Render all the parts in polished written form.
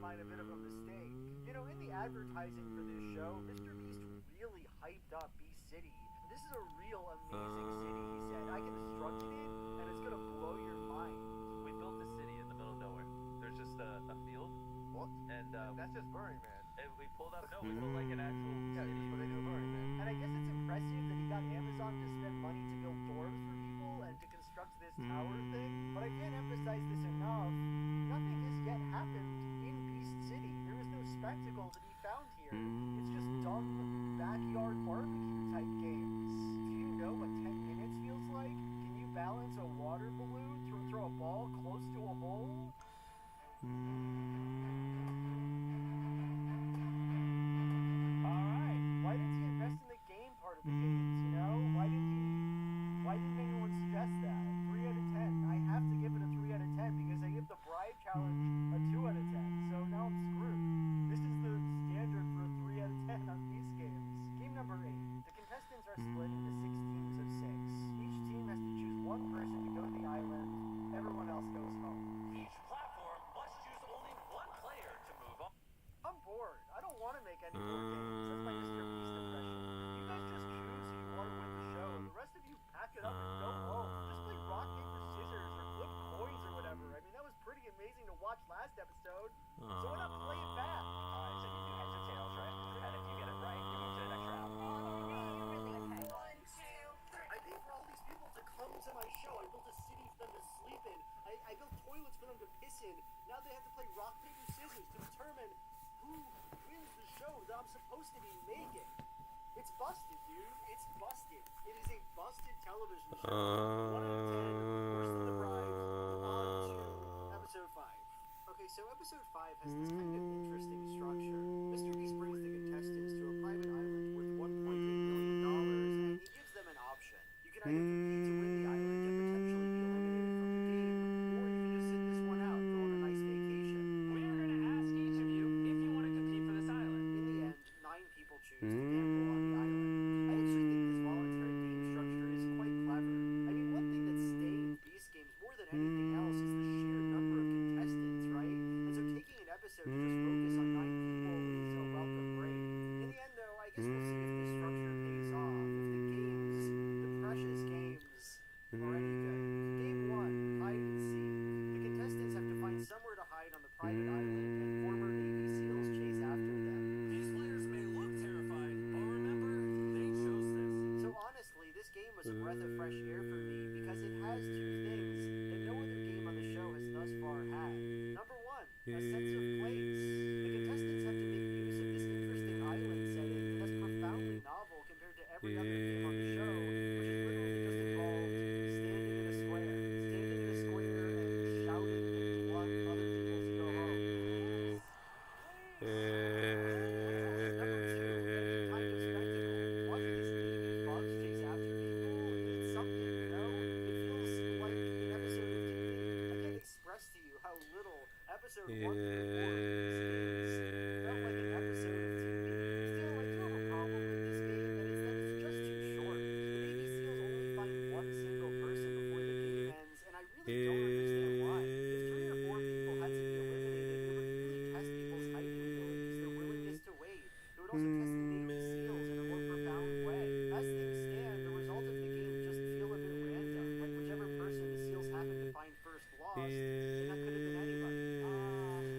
mine a bit of a mistake. You know, in the advertising for this show, Mr. Beast really hyped up Beast City. This is a real amazing city, he said. I constructed it, and it's gonna blow your mind. We built a city in the middle of nowhere. There's just a field. What? And that's just Burning Man. And we pulled up. No, we built like an actual Yeah, city. that's what they do at Burning Man. And I guess it's impressive that he got Amazon to spend money to build doors for people and to construct this tower thing. But I can't emphasize this enough. Nothing has yet happened in Beast City. There is no spectacle to be found here. It's just dumb backyard barbecue type games. Do you know what 10 minutes feels like? Can you balance a water balloon, throw a ball close to a hole? Alright, why didn't he invest in the game part of the games, you know? Why didn't anyone suggest that? 3 out of 10. I have to give it a 3 out of 10 because I give the Bribe Challenge a 2 out of 10, so now I'm screwed. This is the standard for a 3 out of 10 on these games. Game number 8. The contestants are split into 6 teams of 6. Each team has to choose one person to go to the island. Everyone else goes home. Each platform must choose only one player to move on. I'm bored. I don't want to make any more games. That's my Mr. Beast impression. You guys just choose who you want to win the show. The rest of you pack it up and go home. Just play rock, paper, scissors or flip coins or whatever. I mean, that was pretty amazing to watch last episode. So why not play it back? Alright, so you do heads or tails, right? And if you get it right, you move to the next round. I paid for all these people to come to my show. I built a city for them to sleep in. I built toilets for them to piss in. Now they have to play rock, paper, scissors to determine who wins the show that I'm supposed to be making. It's busted, dude. It's busted. It is a busted television show. 1 out of 10, worse than The Bride. On to episode 5. Okay, so episode 5 has this kind of interesting structure. Mr. Beast brings the contestants to a private island worth $1.8 million, and he gives them an option. You can either compete to win the island and potentially be eliminated from the game, or you can just sit this one out, go on a nice vacation. We are going to ask each of you if you want to compete for this island. In the end, 9 people choose to gamble on the island. I actually think this voluntary game structure is quite clever. I mean, one thing that stains Beast games more than anything else is the sheer number of contestants, right? And so taking an episode to just focus on 9 people is a welcome break. In the end, though, I guess we'll see if this structure pays off, if the games, the precious games, are any good. Game 1, hide and seek. The contestants have to find somewhere to hide on the private island, and former Navy SEALs chase after them. These players may look terrified, but remember, they chose this. So honestly, this game was a breath of fresh air for me because it has 2 things that no other game on the show has thus far had. Number 1, a sense of place. The contestants have to make use of this interesting island setting that's profoundly novel compared to every other game on the show, which is literally just involved standing in a square, and shouting that you want other people to go home. Number 2, kind of spectacle. Watching these Navy bugs chase after people, it's something, you know? It feels like an episode of TV. I can't express to you how little episode 1 through 4 felt like an episode of TV. Still, I do have a problem with this game, and it's that it's just too short. The Navy SEALs only find one single person before the game ends, and I really don't understand why. If 3 or 4 people had to be eliminated, it would really test people's hiding abilities, their willingness to wait. It would also test the Navy SEALs in a more profound way. As things stand, the result of the game just feel a bit random, like whichever person the SEALs happened to find first lost, and that could have been anybody.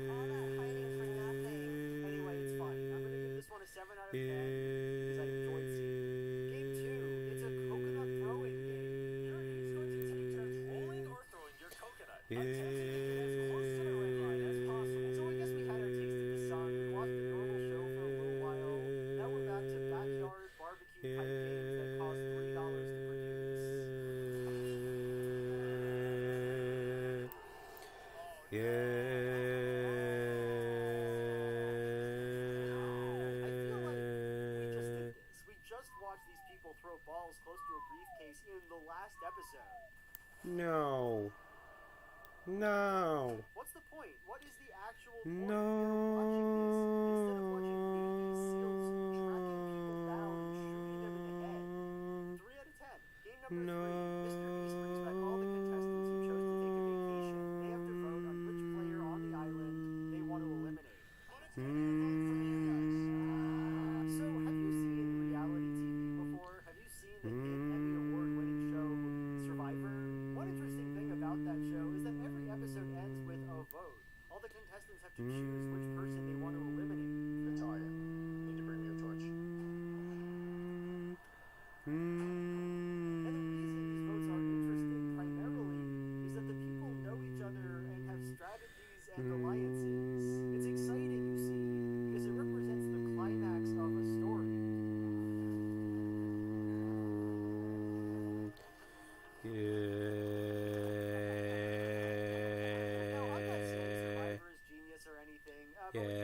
All that hiding for nothing. Anyway, it's fine. I'm gonna give this one a 7 out of 10 because I enjoyed seeing it. Game 2, it's a coconut throwing game. You're each going to take turns rolling or throwing your coconut. Attempt to make it as close to the red line as possible. So I guess we had our taste of the sun, we watched the normal show for a little while. Now we're back to backyard barbecue type games that cost $3 to produce. I feel like we just did this. We just watched these people throw balls close to a briefcase in the last episode. No. No. What's the point? What is the actual point? No. We're watching this instead of watching Navy SEALs tracking people down and shooting them in the head. 3 out of 10. Game number 3. No. Mr. Beast brings back all the contestants who chose to take a vacation. They have to vote on which player on the island they want to eliminate. All the contestants have to choose which person they want to eliminate. Natalia, need to bring me a torch. And the reason these votes are interesting primarily is that the people know each other and have strategies and alliances. It's exciting, you see, because it represents the climax of a story. Now, I'm not saying Survivor is genius or anything, but when you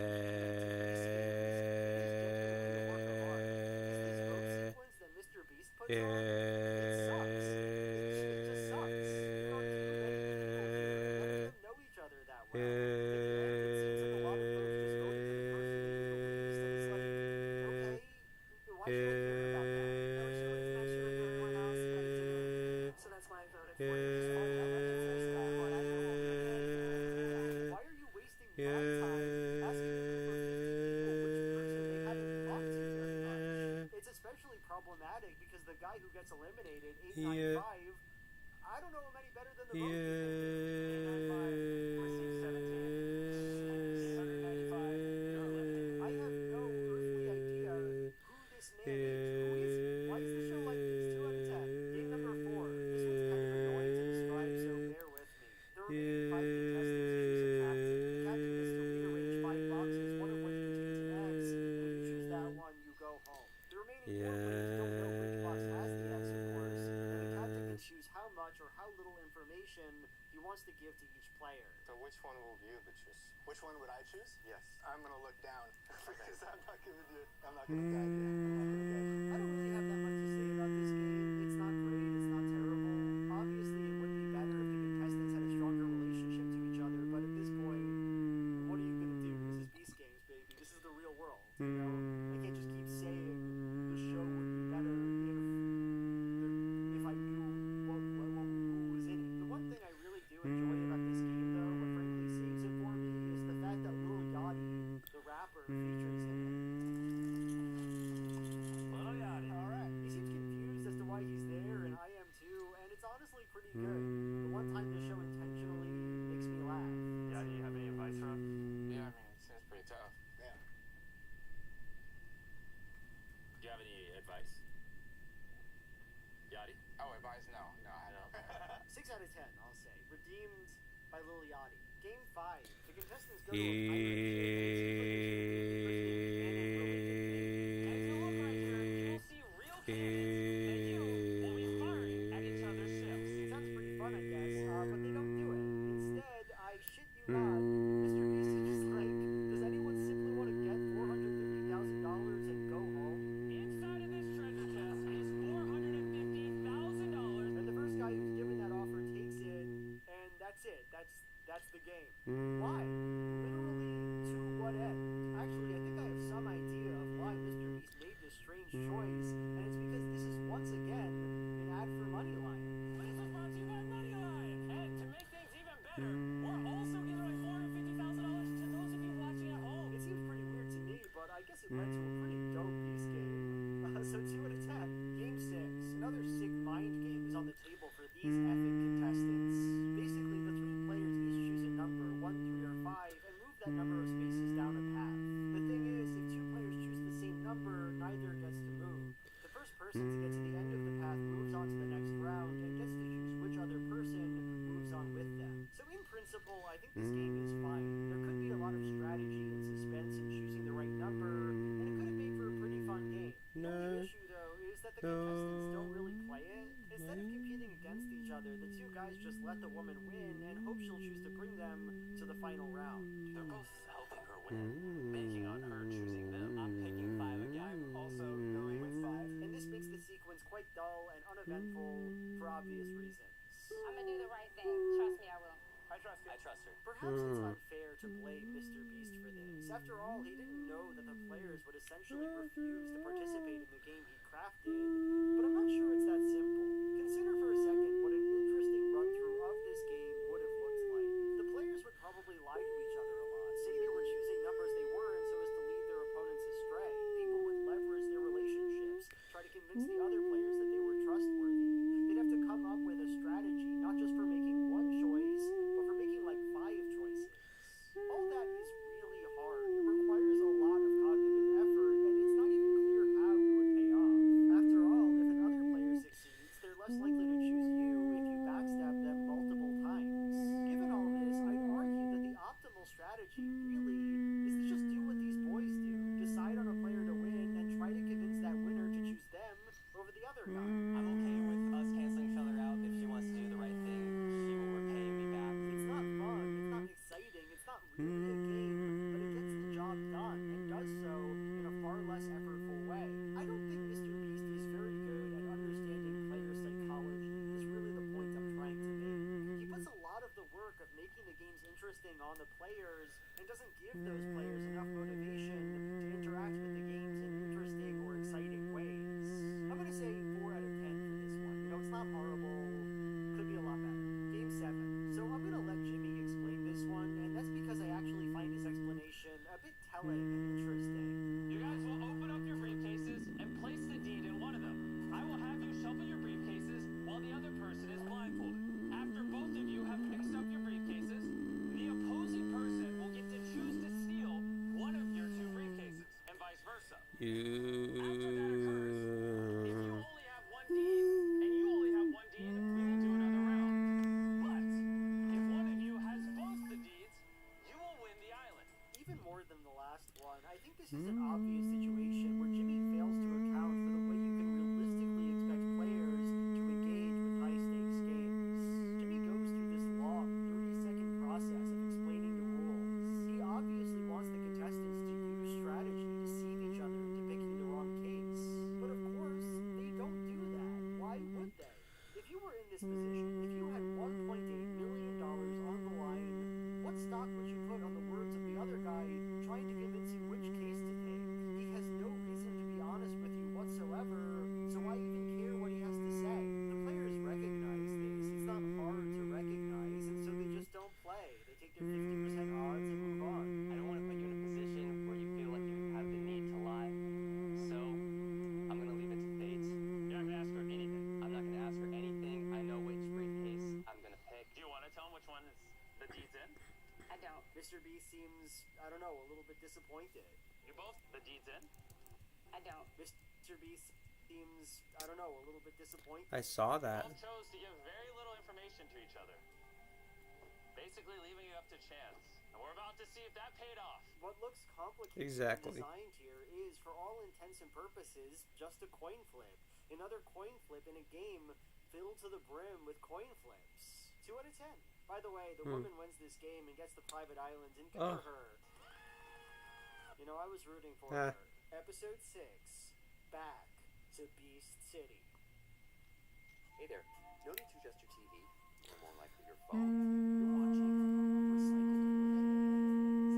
Mr. Beast puts on, it sucks. It just sucks. You know, people know each other that well. It seems like a lot of folks just voted for the person they believe, and it's like, okay, why should I care about that? I was really to make sure that everyone else did. So that's why I voted for you. Why are you wasting my time asking the first 50 people which person they haven't talked to very much? It's especially problematic because the guy who gets eliminated, 895, I don't know him any better than the vote people. 895 received 17. 695, you're eliminated. I have no earthly idea who this man is. Why is the show like this? 2 out of 10. Game number 4. This one's kind of annoying to describe, so bear with me. The remaining 5 contestants choose a captain. The captain gets to rearrange 5 boxes, one of which contains an X, and if you choose that one, you go home. The remaining 4 players don't know which box has the X, of course, and the captain can choose how much or how little information he wants to give to each player. So which one will you choose? Which one would I choose? Yes. I'm gonna look down because I'm not gonna guide you. I'm not gonna guide you. I don't really have that much to say about this game. It's not great, it's not terrible. Obviously, it would be better if the contestants had a stronger relationship to each other, but at this point, what are you gonna do? This is Beast Games, baby. This is the real world, you know? I can't just keep saying the show would be better if I knew who was in it. The one thing I really do enjoy about this game, though, what frankly saves it for me, is the fact that Lil Yachty, the rapper, features in it. Little Yachty. Alright. He seems confused as to why he's there, and I am too, and it's honestly pretty good. The one time this show intentionally makes me laugh. Yeah, do you have any advice for him? Yeah, I mean, it seems pretty tough. Yeah. Do you have any advice? Yachty? Oh, advice? No, I don't. 6 out of 10, I'll say. Redeemed by Lil Yachty. Game 5. The contestants go to a pirate ship and see if look right here, you will see real candidates that you will be firing at each other's ships. It sounds pretty fun, I guess, but they don't do it. Instead, I shit you not, Mr. Beast is just like, does anyone simply want to get $450,000 and go home? Inside of this treasure chest is $450,000. And the first guy who's given that offer takes it, and that's it. That's the game. Why? Literally, to what end? Actually, I think I have some idea of why Mr. Beast made this strange choice, and it's because this is once again an ad for Moneyline. This was brought to you by Moneyline. And to make things even better, we're also giving away $450,000 to those of you watching at home. It seems pretty weird to me, but I guess it led to a pretty dope Beast game. So 2 out of 10. Game 6. Another sick mind game is on the table for these epic contestants. Basically, the 3 players each choose a number, 1, 3, or 5, and move that number of spaces down a path. The thing is, if 2 players choose the same number, neither gets to move. The first person to get to the end of the path moves on to the next round and gets to choose which other person moves on with them. So in principle, I think this game is fine. There could be a lot of strategy and suspense in choosing the right number, and it could have made for a pretty fun game. The only issue, though, is that the contestants don't really play it. Instead of competing against each other, the 2 guys just let the woman win and hope she'll choose to bring them to the final round. They're both helping her win, banking on her choosing them. I'm picking 5 again. I'm also going with 5. And this makes the sequence quite dull and uneventful for obvious reasons. I'm gonna do the right thing. Trust me, I will. I trust you. I trust her. Perhaps it's unfair to blame Mr. Beast for this. After all, he didn't know that the players would essentially refuse to participate in the game he crafted. But I'm not sure it's that simple. Consider for a second what an interesting run-through of this game would have looked like. The players would probably lie to each other a lot, say they were choosing numbers they weren't so as to lead their opponents astray. People would leverage their relationships, try to convince the other players that they were trustworthy. They'd have to come up with a strategy, not just for making one choice, but for making like 5 choices. strategy, really, is to just do what these boys do. Decide on a player to win and try to convince that winner to choose them over the other guy. I'm okay with us canceling each other out. If she wants to do the right thing, she will repay me back. It's not fun, it's not exciting, it's not really a game, but it gets the job done and does so in a far less effortful way. I don't think Mr. Beast is very good at understanding player psychology, is really the point I'm trying to make. He puts a lot of the work of making the games interesting on the players and doesn't give those players enough motivation to interact with the games in interesting or exciting ways. I'm gonna say 4 out of 10 for this one. You know, it's not horrible, could be a lot better. Game 7. So I'm gonna let Jimmy explain this one, and that's because I actually find his explanation a bit telling and interesting. You guys will open up your briefcases and place the deed in one of them. I will have you shuffle your briefcases while the other person is blindfolded. After both of you have picked up your briefcases, the opposing person will get to choose to steal one of your 2 briefcases, and vice versa. After that occurs, if you only have 1 deed and you only have 1 deed, we will do another round. But if one of you has both the deeds, you will win the island. Even more than the last one, I think this is an obvious situation where Jimmy fails to account for the way you can realistically expect players to engage with high-stakes games. Jimmy goes through this long, 30-second process of explaining the rules. He obviously wants the contestants to use strategy to deceive each other into picking the wrong case. But of course, they don't do that. Why would they? If you were in this position, if you had $1.8 million on the line, what stock would you put on the words of the other guy trying to convince you which case to take? He has no reason to be honest with you whatsoever, so why even care what he has to say? The players recognize this. It's not hard to recognize, and so they just don't play. They take their 50% odds and move on. I don't want to put you in a position where you feel like you have the need to lie. So, I'm going to leave it to fate. You're not going to ask her anything. I'm not going to ask her anything. I know which briefcase I'm going to pick. Do you want to tell him which one is the deed's in? I don't. Mr. B seems, I don't know, a little bit disappointed. You both the deed's in? I don't. Mr. B seems, I don't know, a little bit disappointed. I saw that. Both chose to give very little information to each other. Basically leaving it up to chance. And we're about to see if that paid off. What looks complicated Exactly. and designed here is, for all intents and purposes, just a coin flip. Another coin flip in a game filled to the brim with coin flips. 2 out of 10. By the way, the woman wins this game and gets the private island, and good for her. You know, I was rooting for her. Episode 6. Back to Beast City. Hey there. No need to adjust your TV, or more likely your phone. You're watching Recycled Equipment. See,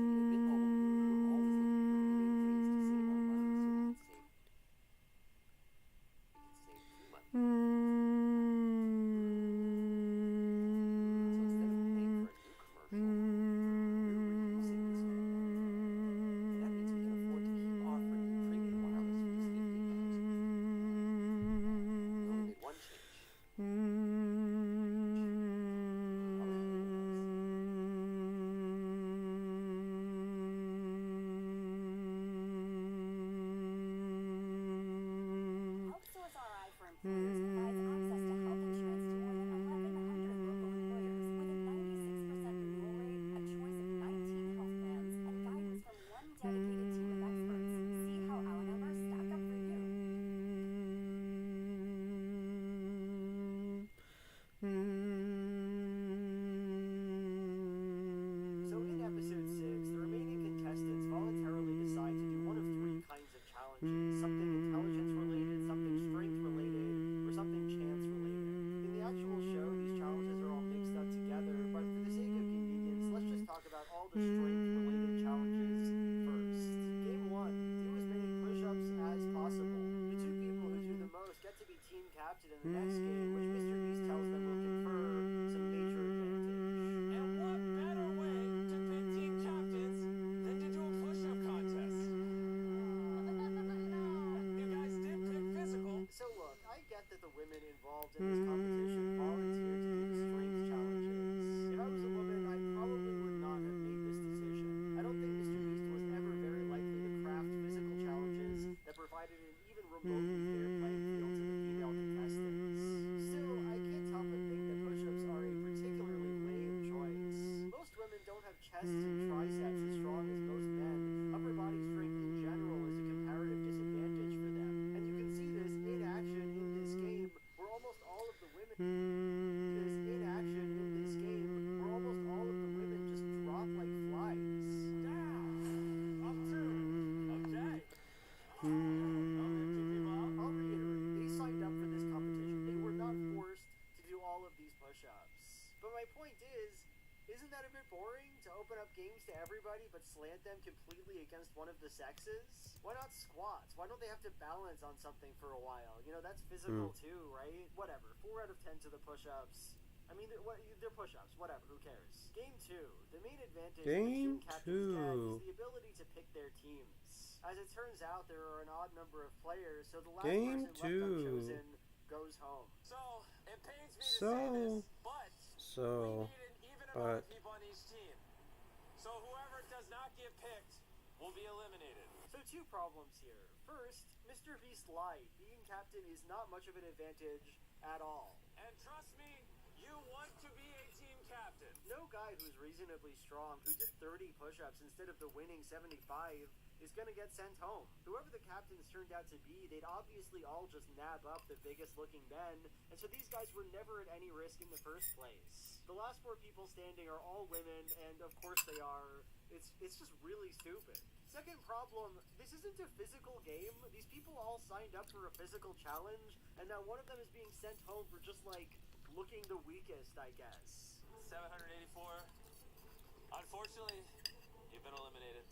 at Mint Mobile, we're always looking for innovative ways to save our money so we can save you money. So instead of paying for a new commercial, we're reusing this old one. And that means we can afford to keep offering you premium wireless for just $15. We only made one change. HealthSource RI for Employers provides access to health insurance to more than 1,100 local employers with a 96% renewal rate, a choice of 19 health plans, and guidance from one dedicated team of experts. See how our numbers stack up for you. So in episode 6, the remaining contestants voluntarily decide to do one of 3 kinds of challenges. Something intelligence related, something strength related, or something chance related. In the actual show, these challenges are all mixed up together, but for the sake of convenience, let's just talk about all the strength related challenges first. Game 1, do as many push-ups as possible. The 2 people who do the most get to be team captain in the next game, which Mr. Beast tells them will confer some major advantage. And what better way to pick team captains than to do a push-up contest? You guys did pick physical. So look, I get that the women involved in this competition volunteered to do the strength challenges. If I was a woman, I probably would not have made this decision. I don't think Mr. Beast was ever very likely to craft physical challenges that provided an even remotely fair playing field to the female contestants. Still, I can't help but think that push-ups are a particularly lame choice. Most women don't have chests and triceps as but slant them completely against one of the sexes? Why not squats? Why don't they have to balance on something for a while? You know, that's physical too, right? Whatever. 4 out of 10 to the push-ups. I mean, they're push-ups. Whatever. Who cares? Game 2. The main advantage Game of the captains get 2. is the ability to pick their teams. As it turns out, there are an odd number of players, so the last Game person 2. left unchosen goes home. So, it pains me to say this, but we need an even amount of people on each team. So whoever does not get picked will be eliminated. So 2 problems here. First, Mr. Beast lied. Being captain is not much of an advantage at all. And trust me, you want to be a team captain. No guy who's reasonably strong, who did 30 push-ups instead of the winning 75, is gonna get sent home. Whoever the captains turned out to be, they'd obviously all just nab up the biggest looking men, and so these guys were never at any risk in the first place. The last 4 people standing are all women, and of course they are. It's just really stupid. Second problem, this isn't a physical game. These people all signed up for a physical challenge, and now one of them is being sent home for just, like, looking the weakest, I guess. 784. Unfortunately, you've been eliminated.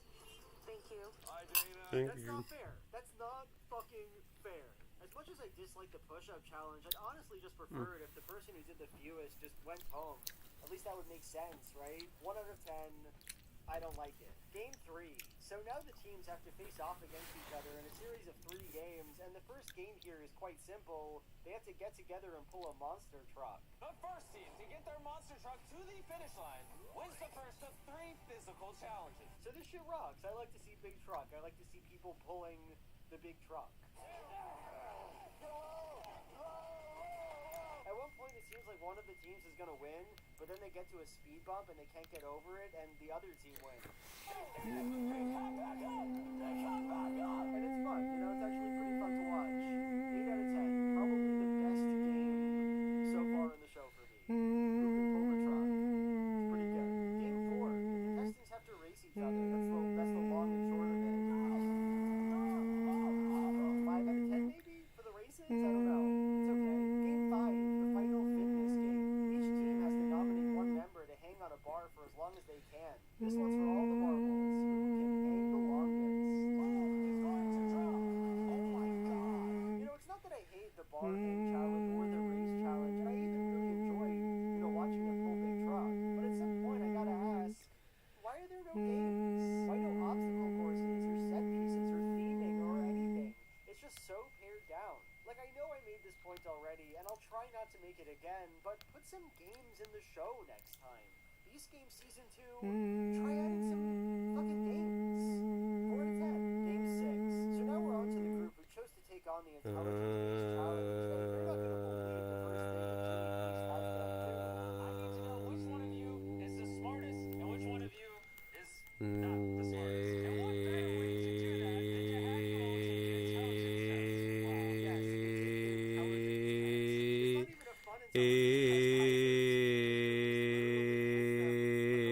Thank you. Hi, Dana. Thank That's you. not fair. That's not fucking fair. As much as I dislike the push-up challenge, I'd honestly just prefer it if the person who did the fewest just went home. At least that would make sense, right? 1 out of 10, I don't like it. Game 3. So now the teams have to face off against each other in a series of 3 games, and the first game here is quite simple. They have to get together and pull a monster truck. The first team to get their monster truck to the finish line wins the first of 3 physical challenges. So this shit rocks. I like to see big truck. I like to see people pulling the big truck. At one point, it seems like one of the teams is gonna win, but then they get to a speed bump and they can't get over it, and the other team wins. And it's fun, you know, it's actually pretty fun to watch. 8 out of 10, probably the best game so far in the show for me. Who can pull the truck? It's pretty good. Game 4, the contestants have to race each other. That's the long and short of it. 5 out of 10 maybe for the races? I don't know. It's okay. Game 5, the final fitness game. Each team has to nominate one member to hang on a bar for as long as they can. This one's for all the marbles. Who can hang the longest? He's going to drop. Oh my god. You know, it's not that I hate the bar hang challenge or the race challenge, and I even really enjoy, you know, watching them pull big truck. But at some point, I gotta ask, why are there no games? Why no obstacle courses or set pieces or theming or anything? It's just so pared down. Like, I know I made this point already, and I'll try not to make it again, but put some games in the show next time. Beast Game Season 2, try adding some fucking games. 4 out of 10. Game 6. So now we're on to the group who chose to take on the intelligence-based challenge, and you're not gonna believe the first thing Jimmy Beast has them do. I need to know which one of you is the smartest and which one of you is not the smartest. And what better way to do that than to have you all take an intelligence test? Wow. Yes, it's an intelligence test. It's not even a fun intelligence test.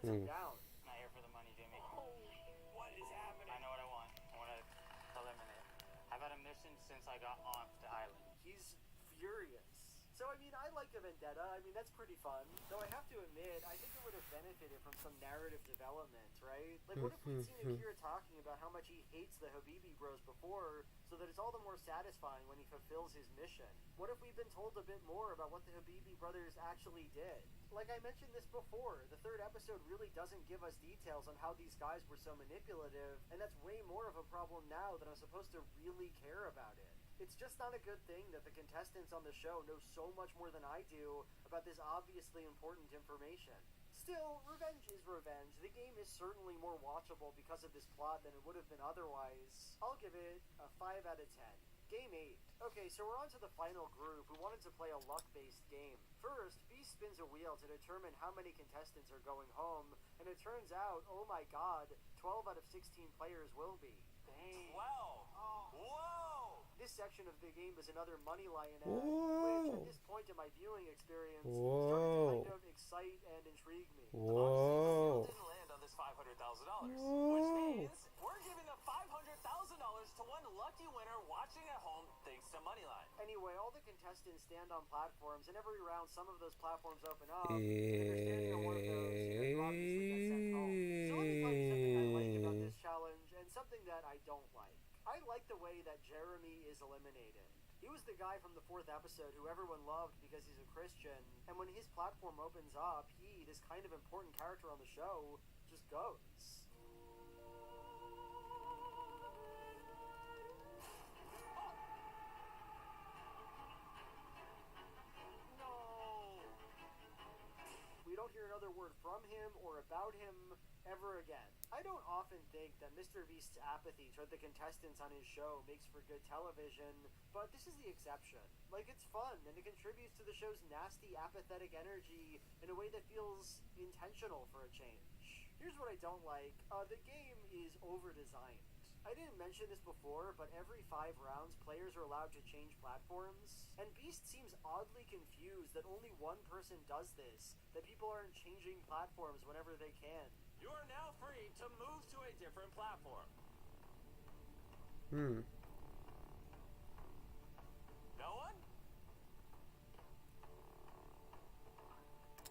turns him down. Not here for the money, Jimmy. What is happening? I know what I want. I want to eliminate. I've had a mission since I got on to Island. He's furious. So, I mean, I like a vendetta. I mean, that's pretty fun. Though I have to admit, I think it would have benefited from some narrative development, right? Like, what if we'd seen Akira talking about how much he hates the Habibi Bros before, so that it's all the more satisfying when he fulfills his mission? What if we'd been told a bit more about what the Habibi brothers actually did? Like I mentioned this before, the third episode really doesn't give us details on how these guys were so manipulative, and that's way more of a problem now that I'm supposed to really care about it. It's just not a good thing that the contestants on the show know so much more than I do about this obviously important information. Still, revenge is revenge. The game is certainly more watchable because of this plot than it would have been otherwise. I'll give it a 5 out of 10. Game 8. Okay, so we're on to the final group who wanted to play a luck-based game. First, Beast spins a wheel to determine how many contestants are going home, and it turns out, oh my god, 12 out of 16 players will be. Dang. 12! Whoa! This section of the game is another money lionette, Whoa. which at this point in my viewing experience Whoa. started to kind of excite and intrigue me. Whoa. Didn't land on this $500,000, which Whoa. means we're giving the $500,000 to one lucky winner watching at home thanks to Moneyline. Anyway, all the contestants stand on platforms, and every round some of those platforms open up, and if you're standing on one of those, you obviously get sent home. So let me tell you something I like about this challenge, and something that I don't like. I like the way that Jeremy is eliminated. He was the guy from the 4th episode who everyone loved because he's a Christian, and when his platform opens up, he, this kind of important character on the show, just goes. No! We don't hear another word from him or about him ever again. I don't often think that Mr. Beast's apathy toward the contestants on his show makes for good television, but this is the exception. Like, it's fun, and it contributes to the show's nasty, apathetic energy in a way that feels intentional for a change. Here's what I don't like. The game is over-designed. I didn't mention this before, but every 5 rounds, players are allowed to change platforms, and Beast seems oddly confused that only one person does this, that people aren't changing platforms whenever they can. You are now free to move to a different platform. No one?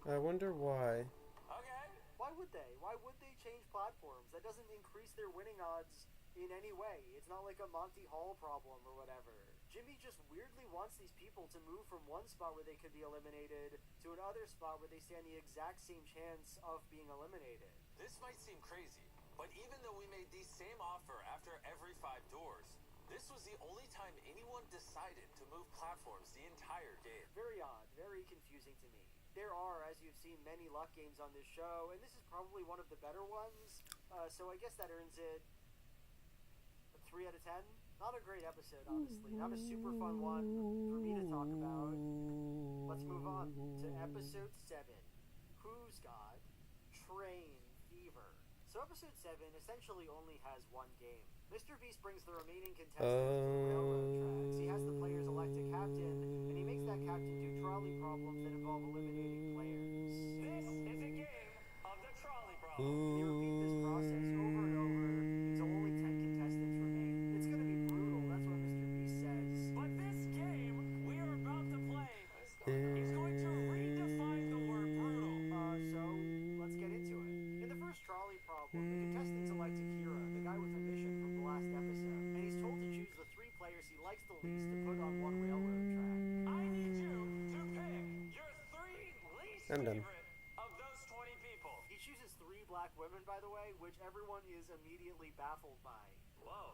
I wonder why. Okay. Why would they? Why would they change platforms? That doesn't increase their winning odds in any way. It's not like a Monty Hall problem or whatever. Jimmy just weirdly wants these people to move from one spot where they could be eliminated to another spot where they stand the exact same chance of being eliminated. This might seem crazy, but even though we made the same offer after every 5 doors, this was the only time anyone decided to move platforms the entire game. Very odd, very confusing to me. There are, as you've seen, many luck games on this show, and this is probably one of the better ones, so I guess that earns it a 3 out of 10. Not a great episode, honestly. Not a super fun one for me to talk about. Let's move on to episode 7. Who's God? Train Fever. So episode 7 essentially only has one game. Mr. Beast brings the remaining contestants to the railroad tracks. He has the players elect a captain, and he makes that captain do trolley problems that involve eliminating players. This is a game of the trolley problem. They repeat this process over and over until only 10 contestants remain. It's gonna be brutal, that's what Mr. Beast says. But this game we are about to play is going to redefine the word brutal. So let's get into it. In the first trolley problem, the contestants elect Akira, the guy with a mission from the last episode, and he's told to choose the 3 players he likes the least to put on one railroad track. I need you to pick your 3 least I'm done. favorite of those 20 people. He chooses 3 black women, by the way, which everyone is immediately baffled by. Whoa.